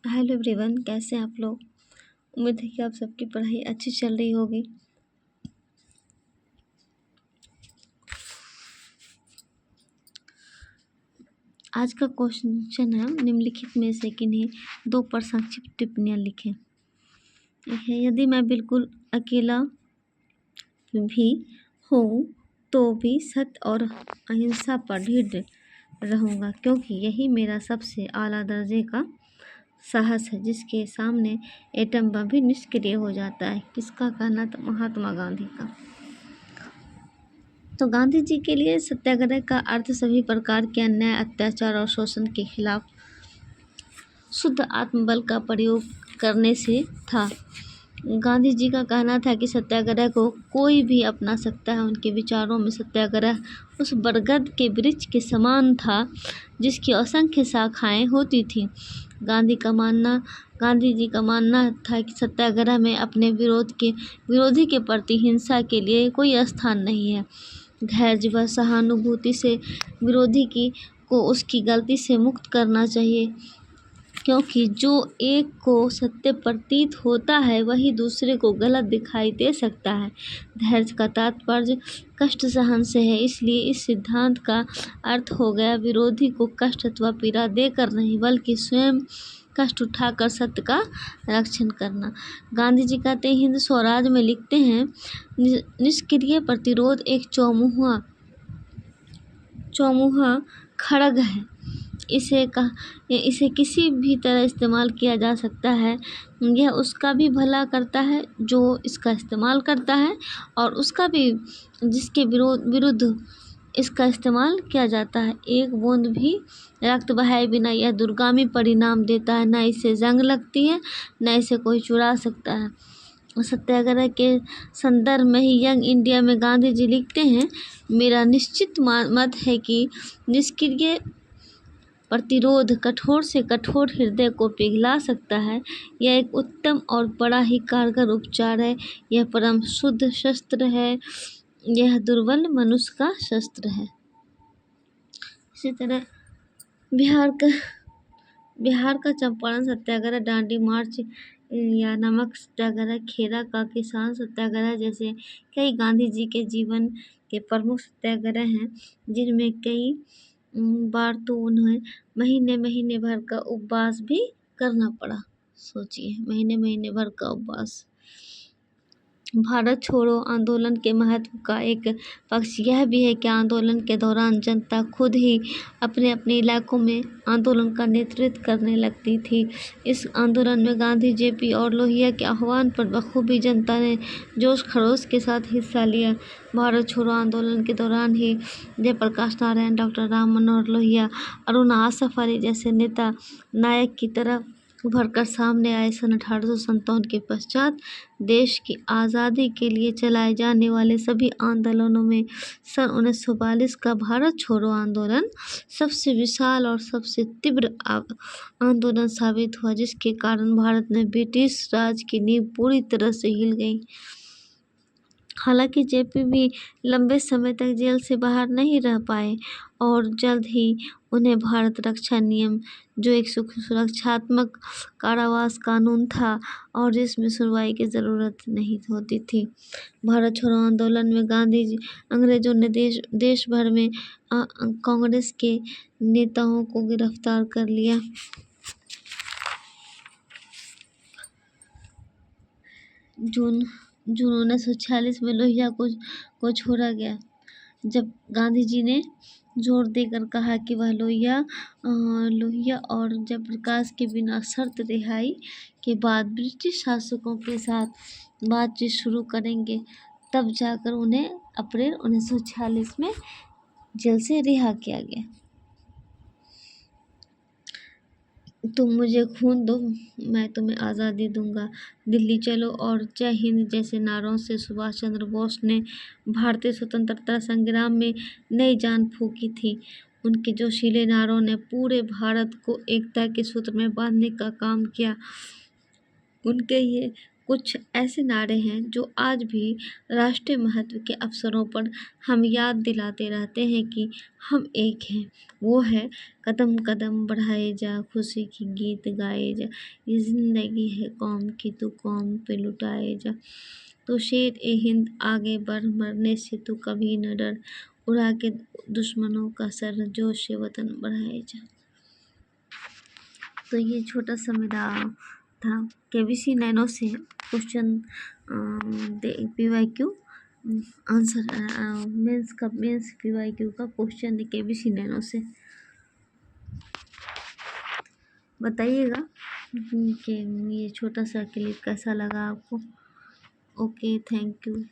Hello everyone, कैसे हैं आप लोग। उम्मीद है कि आप सबकी पढ़ाई अच्छी चल रही होगी। आज का क्वेश्चन है, निम्नलिखित में से किन्हीं दो पर संक्षिप्त टिप्पणियाँ लिखें। यदि मैं बिल्कुल अकेला भी हूँ तो भी सत्य और अहिंसा पर ढीठ रहूँगा, क्योंकि यही मेरा सबसे आला दर्जे का साहस है, जिसके सामने एटम बम भी निष्क्रिय हो जाता है। किसका कहना था? महात्मा गांधी का। तो गांधी जी के लिए सत्याग्रह का अर्थ सभी प्रकार के अन्याय, अत्याचार और शोषण के खिलाफ शुद्ध आत्मबल का प्रयोग करने से था। गांधी जी का कहना था कि सत्याग्रह को कोई भी अपना सकता है। उनके विचारों में सत्याग्रह उस बरगद के वृक्ष के समान था जिसकी असंख्य शाखाएं होती थीं। गांधी जी का मानना था कि सत्याग्रह में अपने विरोधी के प्रति हिंसा के लिए कोई स्थान नहीं है। धैर्य व सहानुभूति से विरोधी को उसकी गलती से मुक्त करना चाहिए, क्योंकि जो एक को सत्य प्रतीत होता है वही दूसरे को गलत दिखाई दे सकता है। धैर्य का तात्पर्य कष्ट सहन से है, इसलिए इस सिद्धांत का अर्थ हो गया विरोधी को कष्ट अथवा पीड़ा देकर नहीं, बल्कि स्वयं कष्ट उठाकर सत्य का रक्षण करना। गांधी जी कहते हैं, हिंद स्वराज में लिखते हैं, निष्क्रिय प्रतिरोध एक चौमुहा खड्ग है। इसे किसी भी तरह इस्तेमाल किया जा सकता है। यह उसका भी भला करता है जो इसका इस्तेमाल करता है, और उसका भी जिसके विरुद्ध इसका इस्तेमाल किया जाता है। एक बूंद भी रक्त बहाए बिना यह दूरगामी परिणाम देता है। न इसे जंग लगती है, न इसे कोई चुरा सकता है। सत्याग्रह के संदर्भ में ही यंग इंडिया में गांधी जी लिखते हैं, मेरा निश्चित मत है कि निष्क्रिय प्रतिरोध कठोर से कठोर हृदय को पिघला सकता है। यह एक उत्तम और बड़ा ही कारगर उपचार है। यह परम शुद्ध शस्त्र है। यह दुर्बल मनुष्य का शस्त्र है। इसी तरह बिहार का चंपारण सत्याग्रह, डांडी मार्च या नमक सत्याग्रह, खेरा का किसान सत्याग्रह जैसे कई गांधी जी के जीवन के प्रमुख सत्याग्रह हैं, जिनमें कई बार तो उन्हें महीने भर का उपवास भी करना पड़ा। सोचिए, महीने भर का उपवास। भारत छोड़ो आंदोलन के महत्व का एक पक्ष यह भी है कि आंदोलन के दौरान जनता खुद ही अपने अपने इलाकों में आंदोलन का नेतृत्व करने लगती थी। इस आंदोलन में गांधी, जेपी और लोहिया के आह्वान पर बखूबी जनता ने जोश खरोश के साथ हिस्सा लिया। भारत छोड़ो आंदोलन के दौरान ही जयप्रकाश नारायण, डॉक्टर राम मनोहर लोहिया, अरुणा आसफ अली जैसे नेता नायक की तरह उभर कर सामने आए। सन 1857 के पश्चात देश की आज़ादी के लिए चलाए जाने वाले सभी आंदोलनों में सन 1942 का भारत छोड़ो आंदोलन सबसे विशाल और सबसे तीव्र आंदोलन साबित हुआ, जिसके कारण भारत में ब्रिटिश राज की नींव पूरी तरह से हिल गई। हालांकि जेपी भी लंबे समय तक जेल से बाहर नहीं रह पाए और जल्द ही उन्हें भारत रक्षा नियम, जो एक सुरक्षात्मक कारावास कानून था और जिसमें सुनवाई की ज़रूरत नहीं होती थी। भारत छोड़ो आंदोलन में गांधी जी, अंग्रेजों ने देश भर में कांग्रेस के नेताओं को गिरफ्तार कर लिया। जून 1946 में लोहिया को छोड़ा गया, जब गांधी जी ने जोर देकर कहा कि वह लोहिया और जयप्रकाश के बिना शर्त रिहाई के बाद ब्रिटिश शासकों के साथ बातचीत शुरू करेंगे। तब जाकर उन्हें अप्रैल 1946 में जेल से रिहा किया गया। तुम मुझे खून दो, मैं तुम्हें आज़ादी दूंगा, दिल्ली चलो और जय हिंद जैसे नारों से सुभाष चंद्र बोस ने भारतीय स्वतंत्रता संग्राम में नई जान फूंकी थी। उनके जोशीले नारों ने पूरे भारत को एकता के सूत्र में बांधने का काम किया। उनके ये कुछ ऐसे नारे हैं जो आज भी राष्ट्रीय महत्व के अवसरों पर हम याद दिलाते रहते हैं कि हम एक हैं। वो है, कदम कदम बढ़ाए जा, खुशी की गीत गाए जा, ये जिंदगी है कौम की, तू कौम पे लुटाए जा, तो शेर ए हिंद आगे बढ़, मरने से तू कभी न डर, उड़ा के दुश्मनों का सर, जोश से वतन बढ़ाए जा। तो ये छोटा सा मेरा था केबीसी नैनो से question PYQ answer mains PYQ का क्वेश्चन है केबीसी नैनो से। बताइएगा कि ये छोटा सा क्लिप कैसा लगा आपको। Okay, thank you.